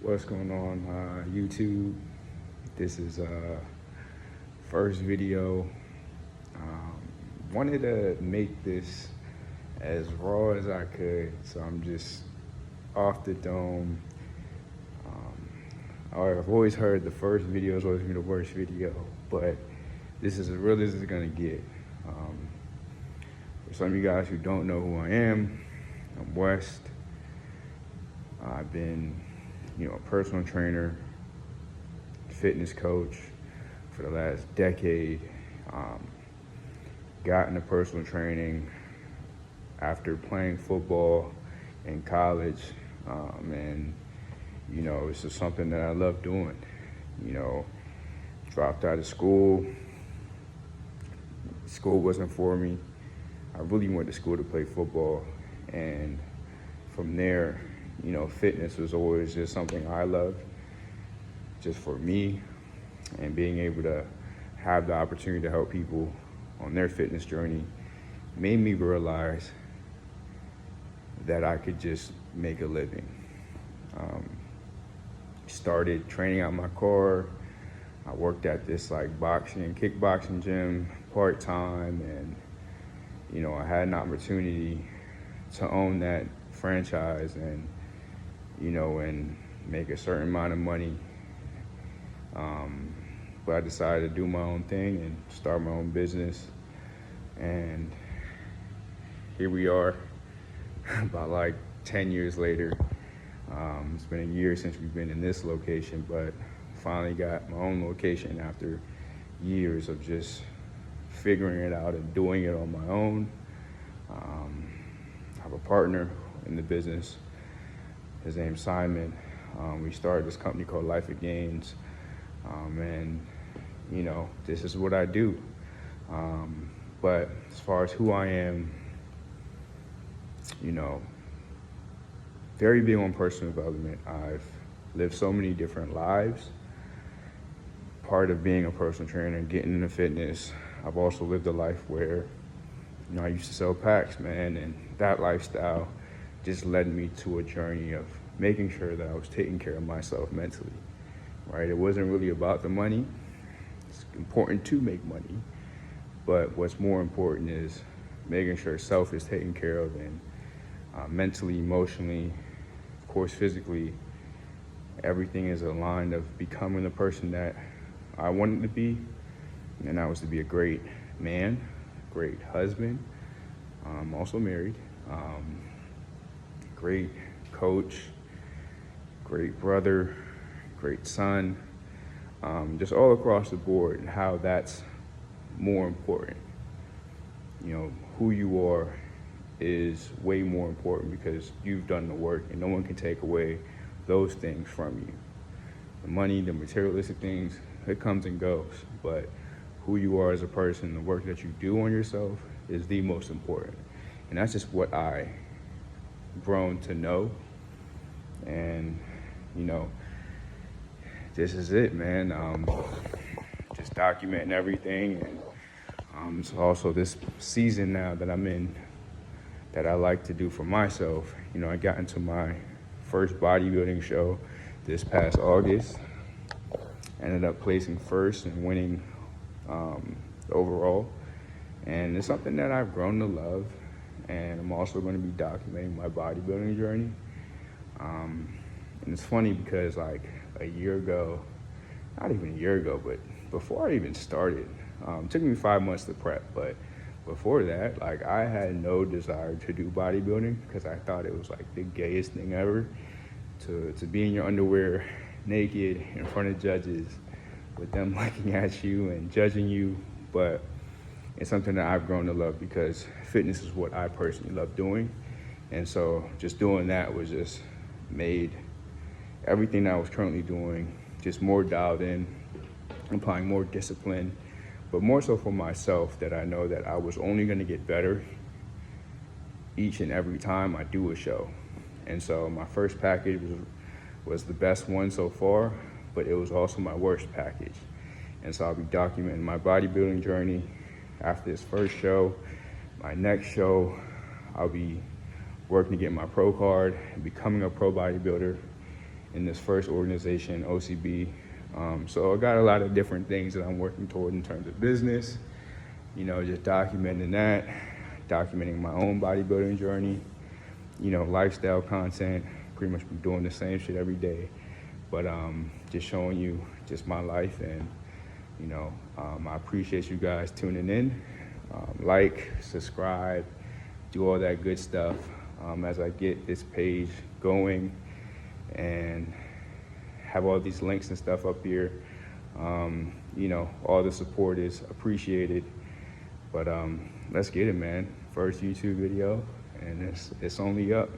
What's going on, YouTube? This is first video. Wanted to make this as raw as I could, so I'm just off the dome. I've always heard the first video is always gonna be the worst video, but this is as real as it's gonna get. For some of you guys who don't know who I am, I'm West. I've been, a personal trainer, fitness coach for the last decade. Got into personal training after playing football in college, and it's just something that I love doing. Dropped out of school. School wasn't for me. I really went to school to play football, and from there, fitness was always just something I loved, just for me, and being able to have the opportunity to help people on their fitness journey made me realize that I could just make a living. Started training out my car. I worked at this boxing, kickboxing gym part-time, and I had an opportunity to own that franchise and and make a certain amount of money. But I decided to do my own thing and start my own business. And here we are, about 10 years later. It's been a year since we've been in this location, but finally got my own location after years of just figuring it out and doing it on my own. I have a partner in the business. His name's Simon. We started this company called Life of Gains. And this is what I do. But as far as who I am, very big on personal development. I've lived so many different lives. Part of being a personal trainer and getting into fitness, I've also lived a life where, I used to sell packs, man, and that lifestyle just led me to a journey of making sure that I was taking care of myself mentally, right? It wasn't really about the money. It's important to make money, but what's more important is making sure self is taken care of, and mentally, emotionally, of course, physically, everything is aligned of becoming the person that I wanted to be, and that was to be a great man, great husband. I'm also married. Great coach, great brother, great son, just all across the board, and how that's more important. Who you are is way more important because you've done the work, and no one can take away those things from you. The money, the materialistic things, it comes and goes, but who you are as a person, the work that you do on yourself is the most important. And that's just what I grown to know. And this is it, man. Just documenting everything. And it's also this season now that I'm in that I like to do for myself. I got into my first bodybuilding show this past August. Ended up placing first and winning overall. And it's something that I've grown to love. And I'm also going to be documenting my bodybuilding journey. And it's funny because a year ago, not even a year ago, but before I even started, it took me 5 months to prep, but before that, I had no desire to do bodybuilding because I thought it was the gayest thing ever to be in your underwear naked in front of judges with them looking at you and judging you. But it's something that I've grown to love because fitness is what I personally love doing. And so just doing that was just made everything that I was currently doing just more dialed in, applying more discipline, but more so for myself, that I know that I was only going to get better each and every time I do a show. And so my first package was the best one so far, but it was also my worst package. And so I'll be documenting my bodybuilding journey after this first show. My next show, I'll be working to get my pro card and becoming a pro bodybuilder. in this first organization, OCB. So I got a lot of different things that I'm working toward in terms of business, you know, just documenting that, documenting my own bodybuilding journey, you know, lifestyle content, pretty much doing the same shit every day, but just showing you just my life. And, you know, I appreciate you guys tuning in. Like, subscribe, do all that good stuff as I get this page going and have all these links and stuff up here. You know, all the support is appreciated, but let's get it, man. First YouTube video, and it's only up.